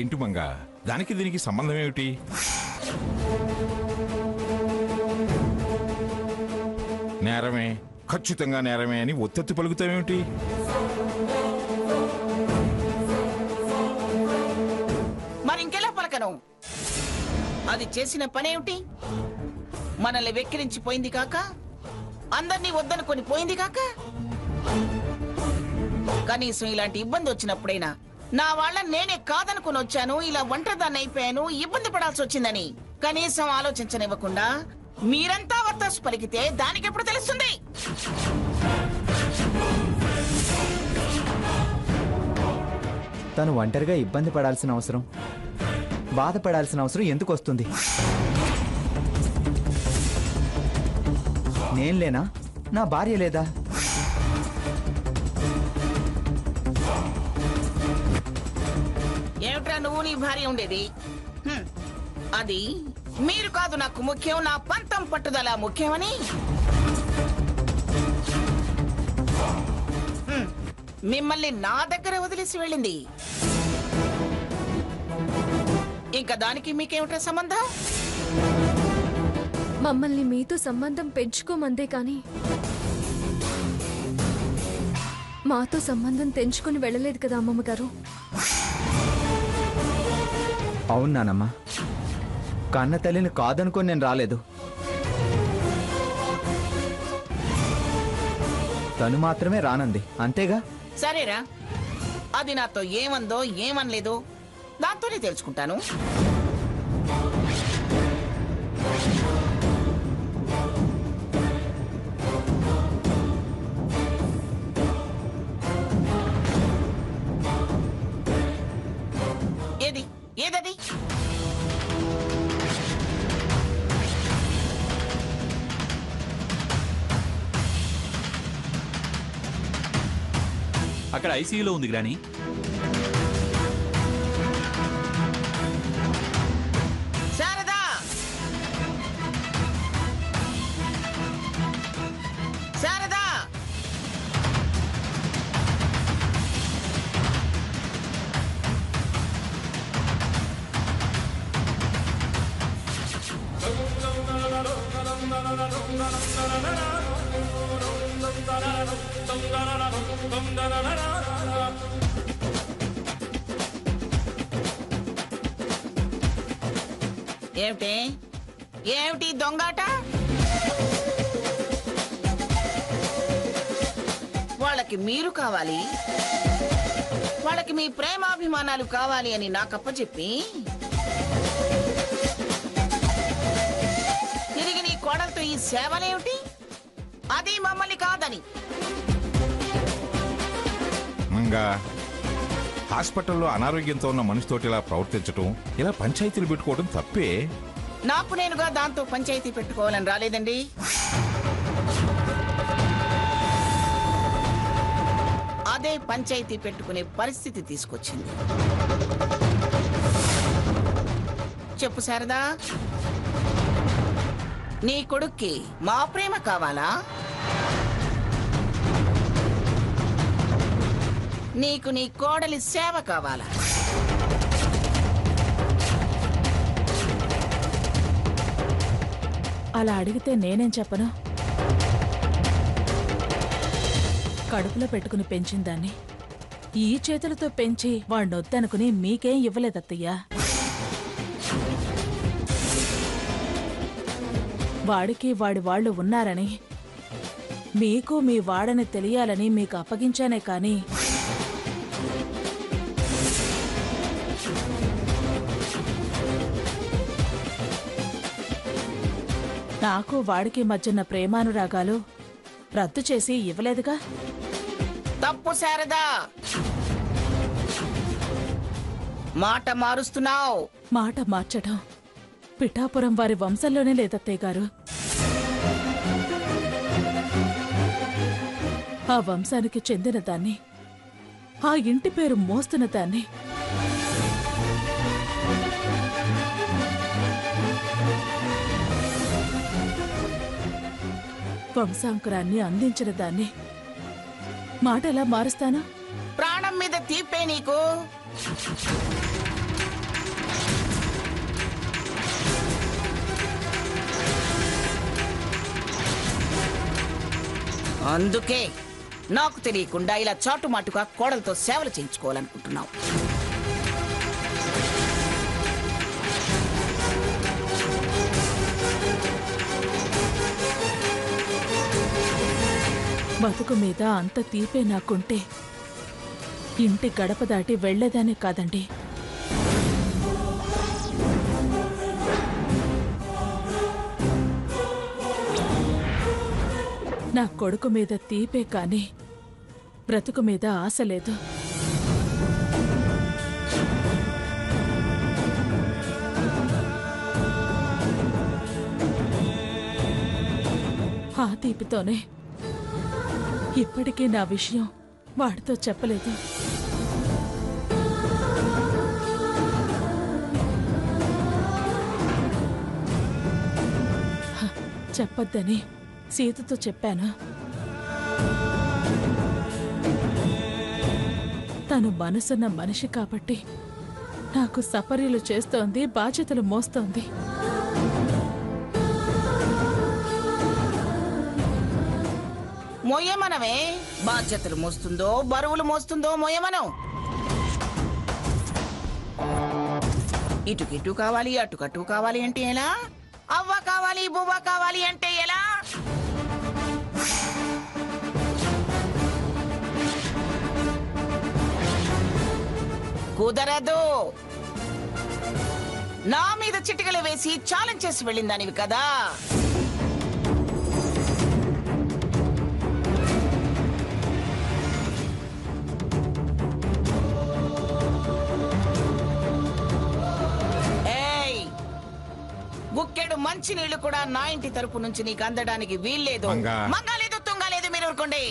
ఏంటి మంగ, దానికి దీనికి సంబంధం ఏమిటి? నేరమే, ఖచ్చితంగా నేరమే అని ఒత్తెత్తి పలుకుతావేమిటి? మరి ఇంకెలా పలకను? అది చేసిన పనేమిటి? మనల్ని వెక్కిరించిపోయింది కాక, అందరినీ వద్దనుకొని పోయింది కాక, కనీసం ఇలాంటి ఇబ్బంది వచ్చినప్పుడైనా నా వాళ్ళని నేనే కాదనుకుని వచ్చాను, ఇలా ఒంటరిదాన్ని అయిపోయాను, ఇబ్బంది పడాల్సి వచ్చిందని కనీసం ఆలోచించనివ్వకుండా మీరంతా వత్తాసు పలికితే దానికెప్పుడు తెలుస్తుంది? తను ఒంటరిగా ఇబ్బంది పడాల్సిన అవసరం, బాధపడాల్సిన అవసరం ఎందుకు వస్తుంది? నేను లేనా? నా భార్య లేదా? ఏమిట్రా నువ్వు నీ భార్య ఉండేది? అది మీరు కాదు నాకు ముఖ్యం, నా పంతం పట్టుదల ముఖ్యమని మిమ్మల్ని నా దగ్గర వదిలేసి వెళ్ళింది. ఇంకా దానికి మీకేమిటా సంబంధం? మమ్మల్ని మీతో సంబంధం పెంచుకోమందే కానీ మాతో సంబంధం తెంచుకుని వెళ్ళలేదు కదా అమ్మమ్మ గారు. అవును నానమ్మా, కన్న తల్లిని కాదనుకొని నేను రాలేదు. తను మాత్రమే రానంది, అంతేగా? సరేరా, అది నాతో ఏమందో ఏమనలేదు దాంతోనే తెలుసుకుంటాను. ఏదది? అక్కడ ఐసీయూలో ఉంది గ్రాని. శారదా, శారదా, ఏమిటి ఏమిటి దొంగాట? వాళ్ళకి మీరు కావాలి, వాళ్ళకి మీ ప్రేమాభిమానాలు కావాలి అని నాకప్పచెప్పి తిరిగి నీ కోడలతో ఈ సేవలేమిటి? అది మమ్మల్ని కాదని. మంగా, హాస్పిటల్లో అనారోగ్యంతో ఉన్న మనిషితోటి ఇలా ప్రవర్తించటం, ఇలా పంచాయతీలు పెట్టుకోవడం తప్పే. నాకు నేనుగా దాంతో పంచాయతీ పెట్టుకోవాలని రాలేదండి. అదే పంచాయతీ పెట్టుకునే పరిస్థితి తీసుకొచ్చింది. చెప్పు శారదా, నీ కొడుక్కి మా ప్రేమ కావాలా? నీకు నీ కోడలి సేవ కావాలా? అలా అడిగితే నేనేం చెప్పను? కడుపులో పెట్టుకుని పెంచిందాన్ని ఈ చేతులతో పెంచి వాణ్ణొద్దనుకుని మీకేం ఇవ్వలేదత్తయ్యా. వాడికి వాడి వాళ్ళు ఉన్నారని, మీకు మీ వాడని తెలియాలని మీకు అప్పగించానే కాని నాకు వాడికి మధ్యన ప్రేమానురాగాలు రద్దు చేసి ఇవ్వలేదుగా. తప్పు శారదా, మాట మారుస్తున్నావు. మాట మార్చడం పిఠాపురం వారి వంశంలోనే లేదత్తయ్య గారు. ఆ వంశానికి చెందిన దాన్ని, ఆ ఇంటి పేరు మోస్తున్న దాన్ని వంశాంకురాన్ని అందించిన దాన్ని మాట ఎలా మారుస్తాను? ప్రాణం మీద తీపే నీకు. అందుకే నాకు తెలియకుండా ఇలా చాటుమాటుగా కోడలతో సేవలు చేయించుకోవాలనుకుంటున్నావు. బతుకు మీద అంత తీపే నాకుంటే ఇంటి గడప దాటి వెళ్లేదానే కాదండి. నా కొడుకు మీద తీపే కాని బ్రతుకు మీద ఆశ లేదు. ఆ తీపితోనే ఇప్పటికీ నా విషయం వాడితో చెప్పలేదు. చెప్పొద్దని సీతతో చెప్పాను. తను మనసున్న మనిషి కాబట్టి నాకు సపర్యలు చేస్తోంది, బాధ్యతలు మోస్తోంది. మోయమనవే, బాధ్యతలు మోస్తుందో బరువులు మోస్తుందో మోయమనం. ఇటుకిటు కావాలి అటుకటు కావాలి అంటే ఎలా? అవ్వ కావాలి బువ్వ కావాలి అంటే ఎలా? కుదరదు. నా మీద చిటికలు వేసి ఛాలెంజ్ చేసి వెళ్ళిందానివి కదా. గుక్కెడు మంచి నీళ్లు కూడా నా ఇంటి తరపు నుంచి నీకు అందడానికి వీల్లేదు. మంగాలేదు తుంగాలేదు, మీరు ఊరుకోండి.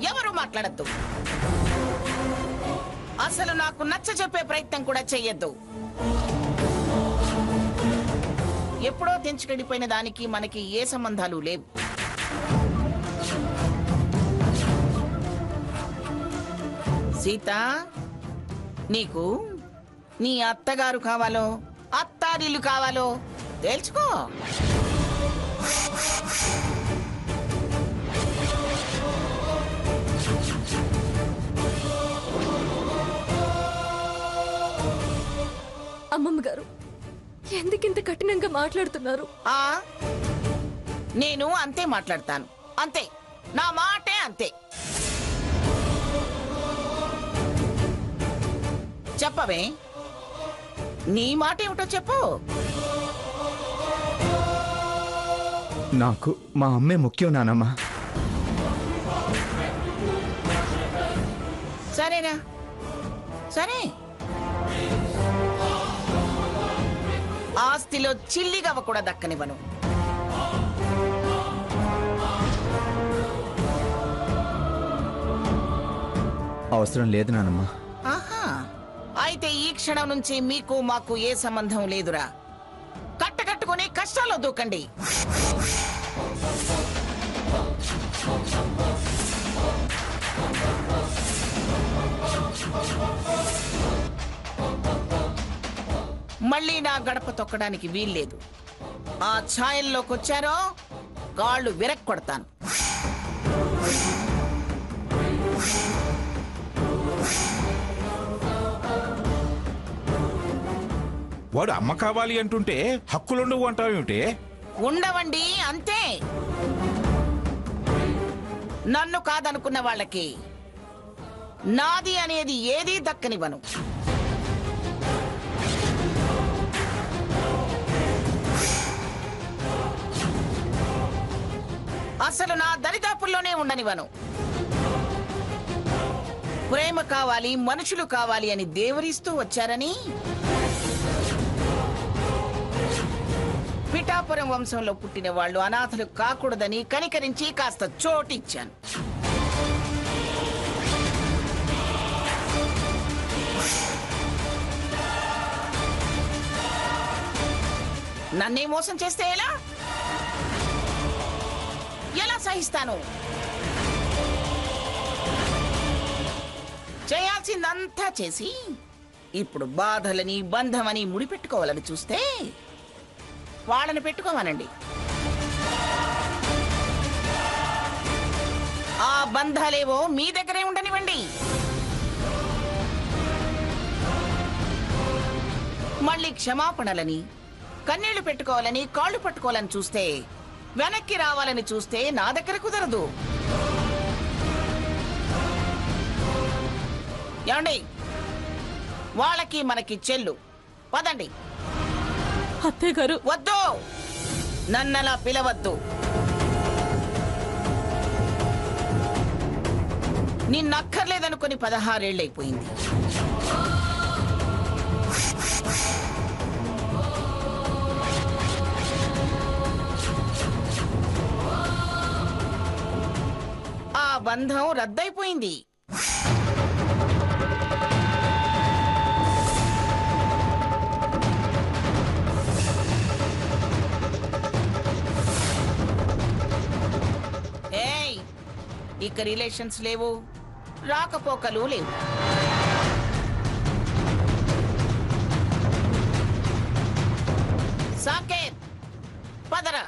ఎవరు మాట్లాడద్దు. అసలు నాకు నచ్చ చెప్పే ప్రయత్నం కూడా చెయ్యొద్దు. ఎప్పుడో తెంచుకెళ్ళిపోయిన దానికి మనకి ఏ సంబంధాలు లేవు. సీత, నీకు నీ అత్తగారు కావాలో అత్తారిల్లు కావాలో తెలుసుకో. అమ్మమ్మ గారు, ఎందుకింత కఠినంగా మాట్లాడుతున్నారు? నేను అంతే మాట్లాడతాను, అంతే. నా మాటే అంతే. చెప్పవే, నీ మాట ఏమిటో చెప్పు. నాకు మా అమ్మే ముఖ్యం నానమ్మా. సరేనా? సరే, ఆస్తిలో చిల్లిగవ్వ కూడా దక్కనివ్వను. అవసరం లేదు నానమ్మా. ఆహా, అయితే ఈ క్షణం నుంచి మీకు మాకు ఏ సంబంధం లేదురా. కట్టుకుని కష్టాల్లో దూకండి. మళ్ళీ నా గడప తొక్కడానికి వీల్లేదు. ఆ ఛాయల్లోకి వచ్చారో కాళ్ళు విరక్కొడతాను. వాడు అమ్మ కావాలి అంటుంటే హక్కులుండవు అంటావేమిటే? ఉండవండి, అంతే. నన్ను కాదనుకున్న వాళ్ళకి నాది అనేది ఏదీ దక్కనివ్వను. అసలు నా దరిదాపుల్లోనే ఉండనివ్వను. ప్రేమ కావాలి, మనుషులు కావాలి అని దేవరిస్తూ వచ్చారని పిఠాపురం వంశంలో పుట్టిన వాళ్ళు అనాథలు కాకూడదని కనికరించి కాస్త చోటిచ్చాను. నన్నే మోసం చేస్తే ఎలా సహిస్తాను? చేయాల్సిందంతా చేసి ఇప్పుడు బాధలని బంధమని ముడిపెట్టుకోవాలని చూస్తే వాళ్ళని పెట్టుకోమనండి. ఆ బంధాలేవో మీ దగ్గరే ఉండనివ్వండి. మళ్ళీ క్షమాపణలని, కన్నీళ్లు పెట్టుకోవాలని, కాళ్ళు పట్టుకోవాలని చూస్తే, వెనక్కి రావాలని చూస్తే నా దగ్గర కుదరదు. ఏమండి, వాళ్ళకి మనకి చెల్లు. పదండి. అత్తయ్య గారు, వద్దు, నన్నలా పిలవద్దు. నిన్నక్కర్లేదనుకుని 16 ఏళ్ళైపోయింది. ఆ బంధం రద్దయిపోయింది. ఏయ్, ఇక రిలేషన్స్ లేవు, రాకపోకలు లేవు. సాకేత్, పదరా.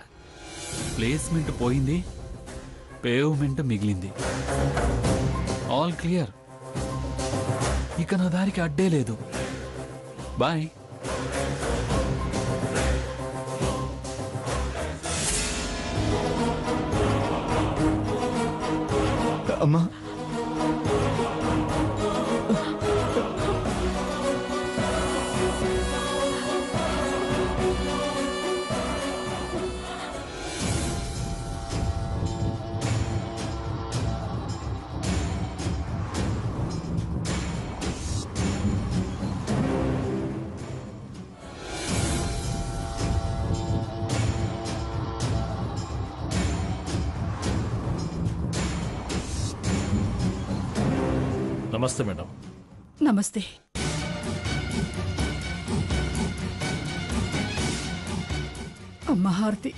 ప్లేస్మెంట్ పోయింది, పేవ్మెంట్ మిగిలింది. All clear. ఇక నా దారికి అడ్డే లేదు. బాయ్. అమ్మా, నమస్తే మేడం. నమస్తే. అమ్మ హారతి,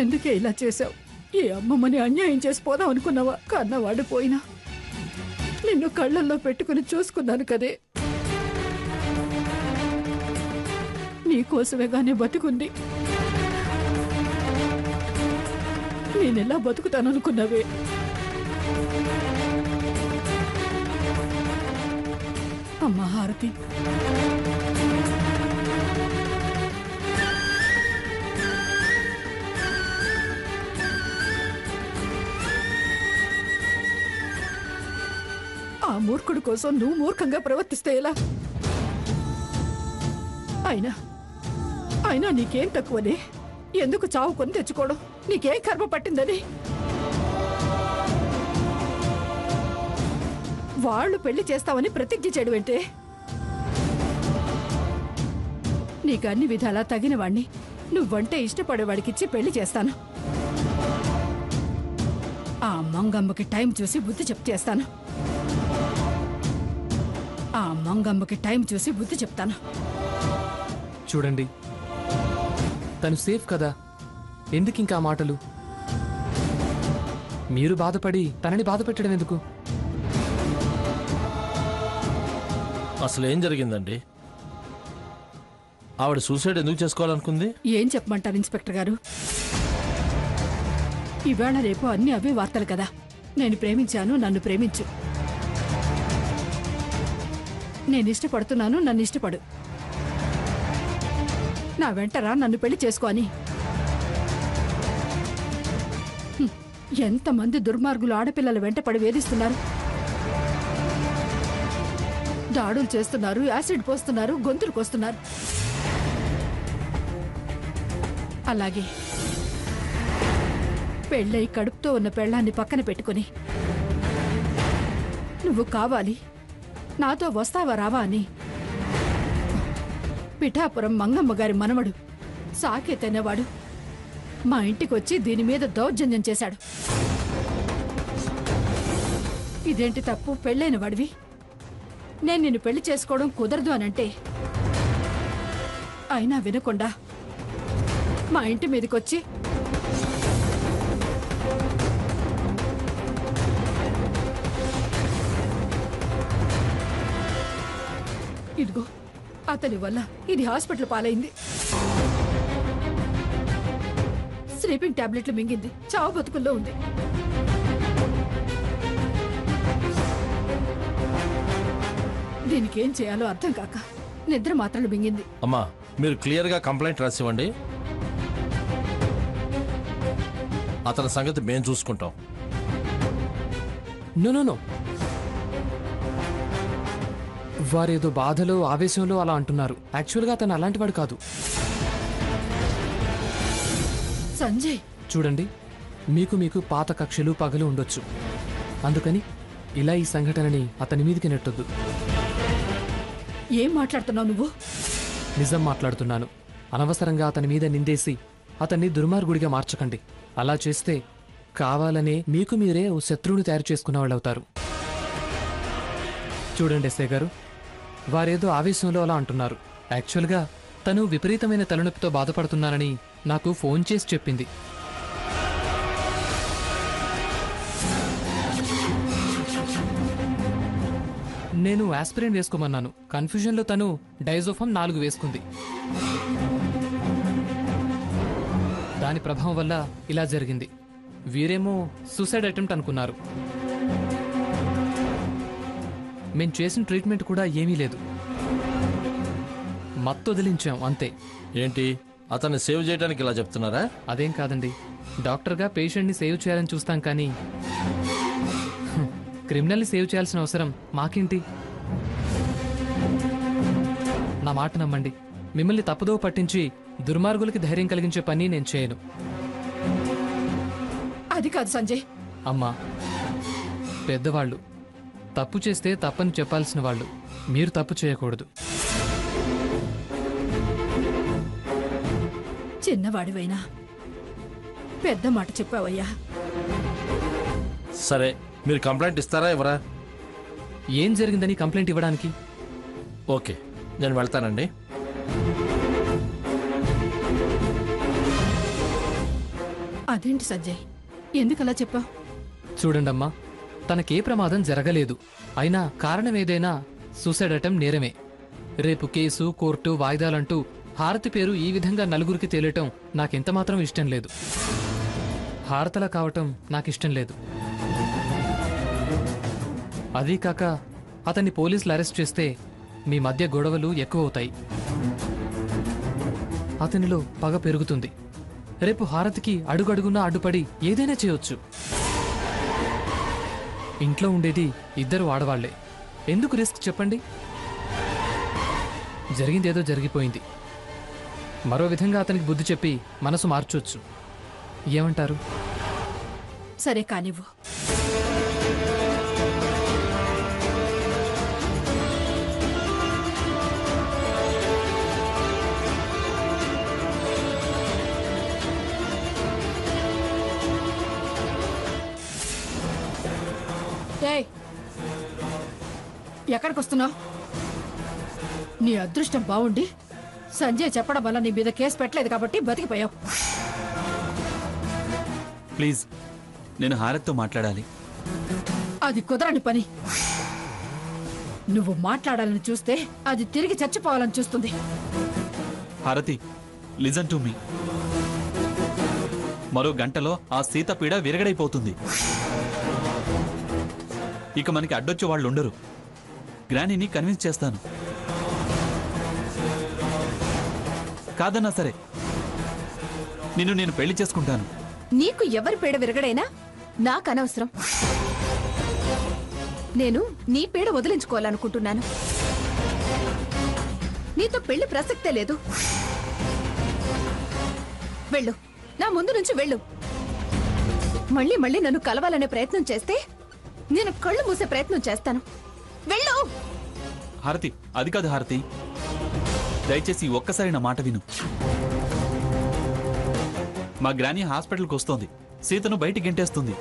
ఎందుకే ఇలా చేశావు? ఏ అమ్మమ్మని అన్యాయం చేసి పోదాం అనుకున్నావా? కన్నవాడు పోయినా నిన్ను కళ్ళల్లో పెట్టుకుని చూసుకున్నాను కదే. నీకోసమేగానే బతుకుంది. నేనెలా బతుకుతాననుకున్నావే? అమ్మ హారతి, ఆ మూర్ఖుడి కోసం నువ్వు మూర్ఖంగా ప్రవర్తిస్తే ఎలా? అయినా అయినా నీకేం తక్కువనే? ఎందుకు చావు కొని తెచ్చుకోవడం? నీకేం కర్మ పట్టిందని? వాళ్ళు పెళ్లి చేస్తావని ప్రతిజ్ఞ చేయడం ఏంటే? నీకు అన్ని విధాలా తగిన వాణ్ణి, నువ్వంటే ఇష్టపడేవాడికిచ్చి పెళ్లి చేస్తాను. ఆ మంగమ్మకి టైం చూసి బుద్ధి చెప్తాను. ఆ మంగమ్మకి టైం చూసి బుద్ధి చెప్తాను. చూడండి, తను సేఫ్ కదా, ఎందుకు ఇంకా మాటలు? మీరు బాధపడి తనని బాధ పెట్టడం ఎందుకు? అసలు ఏం జరిగిందండి? ఆవిడ సూసైడ్ ఎందుకు చేసుకోవాలనుకుంది? ఏం చెప్పమంటారు ఇన్స్పెక్టర్ గారు? ఇవాళ రేపు అన్ని అవే వార్తలు కదా. నేను ప్రేమించాను, నన్ను ప్రేమించు. నేను ఇష్టపడుతున్నాను, నన్ను ఇష్టపడు. నా వెంటరా, నన్ను పెళ్లి చేసుకో అని. ఎంతమంది దుర్మార్గులు ఆడపిల్లల వెంటపడి వేధిస్తున్నారు, దాడులు చేస్తున్నారు, యాసిడ్ పోస్తున్నారు, గొంతులు కోస్తున్నారు. అలాగే పెళ్ళై కడుపుతో ఉన్న పెళ్ళాన్ని పక్కన పెట్టుకుని నువ్వు కావాలి, నాతో వస్తావా రావా అని పిఠాపురం మంగమ్మ గారి మనవడు సాకేత్ అనేవాడు మా ఇంటికొచ్చి దీని మీద దౌర్జన్యం చేశాడు. ఇదేంటి తప్పు? పెళ్ళైన వాడివి, నేను నిన్ను పెళ్లి చేసుకోవడం కుదరదు అనంటే అయినా వినకుండా మా ఇంటి మీదకొచ్చి ఇదిగో అతని వల్ల ఇది హాస్పిటల్ పాలైంది. స్లీపింగ్ టాబ్లెట్లు మింగింది, చావు బతుకుల్లో ఉంది. దీనికి ఏం చేయాలో అర్థం కాక నిద్ర మాత్రలు మింగింది. అమ్మా మీరు క్లియర్గా కంప్లైంట్ రాసివ్వండి. అతని సంగతి మేము చూసుకుంటాం. నో వారేదో బాధలో ఆవేశంలో అలా అంటున్నారు. యాక్చువల్గా అతను అలాంటి వాడు కాదు. సంజయ్ చూడండి, మీకు పాత కక్షలు పగలు ఉండొచ్చు. అందుకని ఇలా ఈ సంఘటనని అతని మీదకి నెట్టొద్దు. ఏం మాట్లాడుతున్నావు నువ్వు? నిజం మాట్లాడుతున్నాను. అనవసరంగా అతని మీద నిందేసి అతన్ని దుర్మార్గుడిగా మార్చకండి. అలా చేస్తే కావాలనే మీకు మీరే ఓ శత్రువుని తయారు చేసుకున్న వాళ్ళు అవుతారు. చూడండి ఎస్ఐ గారు, వారేదో ఆవేశంలో అలా అంటున్నారు. యాక్చువల్గా తను విపరీతమైన తలనొప్పితో బాధపడుతున్నానని నాకు ఫోన్ చేసి చెప్పింది. నేను ఆస్పిరిన్ వేసుకోమన్నాను. కన్ఫ్యూజన్లో తను డైజోఫామ్ 4 వేసుకుంది. దాని ప్రభావం వల్ల ఇలా జరిగింది. వీరేమో సూసైడ్ అటెంప్ట్ అనుకున్నారు. మేం చేసిన ట్రీట్మెంట్ కూడా ఏమీ లేదు, మత్తు వదిలించాం అంతే. ఏంటి అతన్ని సేవ్ చేయడానికి ఇలా చెప్తున్నారా? అదేం కాదండి, డాక్టర్గా పేషెంట్ని సేవ్ చేయాలని చూస్తాం కానీ క్రిమినల్ని సేవ్ చేయాల్సిన అవసరం మాకేంటి? నా మాట నమ్మండి, మిమ్మల్ని తప్పుదో పట్టించి దుర్మార్గులకి ధైర్యం కలిగించే పని నేను చేయను. అది కాదు సంజయ్. అమ్మా, పెద్దవాళ్ళు తప్పు చేస్తే తప్పని చెప్పాల్సిన వాళ్ళు. మీరు తప్పు చేయకూడదు. చిన్నవాడివైనా పెద్ద మాట చెప్పావయ్యా. సరే మీరు కంప్లైంట్ ఇస్తారా ఇవ్వరా? ఏం జరిగిందని కంప్లైంట్ ఇవ్వడానికి? ఓకే నేను వెళ్తానండి. అదేంటి సంజయ్, ఎందుకలా చెప్పావు? చూడండమ్మా, తనకే ప్రమాదం జరగలేదు. అయినా కారణం ఏదైనా సూసైడ్ అటెంప్ట్ నేరమే. రేపు కేసు, కోర్టు, వాయిదాలంటూ హారతి పేరు ఈ విధంగా నలుగురికి తేలటం నాకెంత మాత్రం ఇష్టం లేదు. హారతలా కావటం నాకిష్టం లేదు. అదీ కాక అతన్ని పోలీసులు అరెస్ట్ చేస్తే మీ మధ్య గొడవలు ఎక్కువవుతాయి. అతనిలో పగ పెరుగుతుంది. రేపు హారతికి అడుగడుగునా అడ్డుపడి ఏదైనా చేయొచ్చు. ఇంట్లో ఉండేది 2 ఆడవాళ్లే. ఎందుకు రిస్క్ చెప్పండి? జరిగిందేదో జరిగిపోయింది. మరో విధంగా అతనికి బుద్ధి చెప్పి మనసు మార్చొచ్చు. ఏమంటారు? సరే కానివ్వు. ఎక్కడికి వస్తున్నావు? నీ అదృష్టం బాగుండి సంజయ్ చెప్పడం వల్ల నీ మీద కేసు పెట్టలేదు కాబట్టి బతికిపోయావు. ప్లీజ్, నేను హారత్తో మాట్లాడాలి. అది కుదరని పని. నువ్వు మాట్లాడాలని చూస్తే అది తిరిగి చచ్చిపోవాలని చూస్తుంది. హారతి, లిజన్ టు మీ. మరో గంటలో ఆ సీతపీడ విరగడైపోతుంది. ఇక మనకి అడ్డొచ్చి వాళ్ళు ఉండరు. గ్రానీని కన్విన్స్ చేస్తాను. కాదన్నా సరే నేను పెళ్లి చేసుకుంటాను. నీకు ఎవరి పీడ విరగడైనా నాకు అనవసరం. నేను నీ పీడ వదిలించుకోవాలనుకుంటున్నాను. నీతో పెళ్లి ప్రసక్తే లేదు. వెళ్ళు, నా ముందు నుంచి వెళ్ళు. మళ్ళీ మళ్ళీ నన్ను కలవాలనే ప్రయత్నం చేస్తే నేను కళ్ళు మూసే ప్రయత్నం చేస్తాను. వెళ్ళు. హారతి, అది కాదు హారతి, దయచేసి ఒక్కసారి నా మాట విను. మా గ్రాని హాస్పిటల్కి వస్తోంది. సీతను బయటికి గెంటేస్తుంది.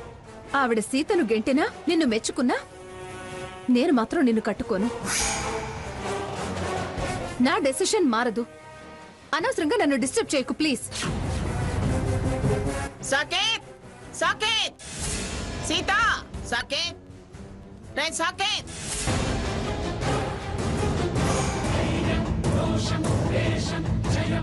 ఆవిడ సీతను గెంటినా నిన్ను మెచ్చుకున్నా నేను మాత్రం నిన్ను కట్టుకోను. నా డెసిషన్ మారదు. అనవసరంగా నన్ను డిస్టర్బ్ చేయకు ప్లీజ్. సాకేత్, సాకేత్, సీత, సాకేత్, రే సాకేత్. జయ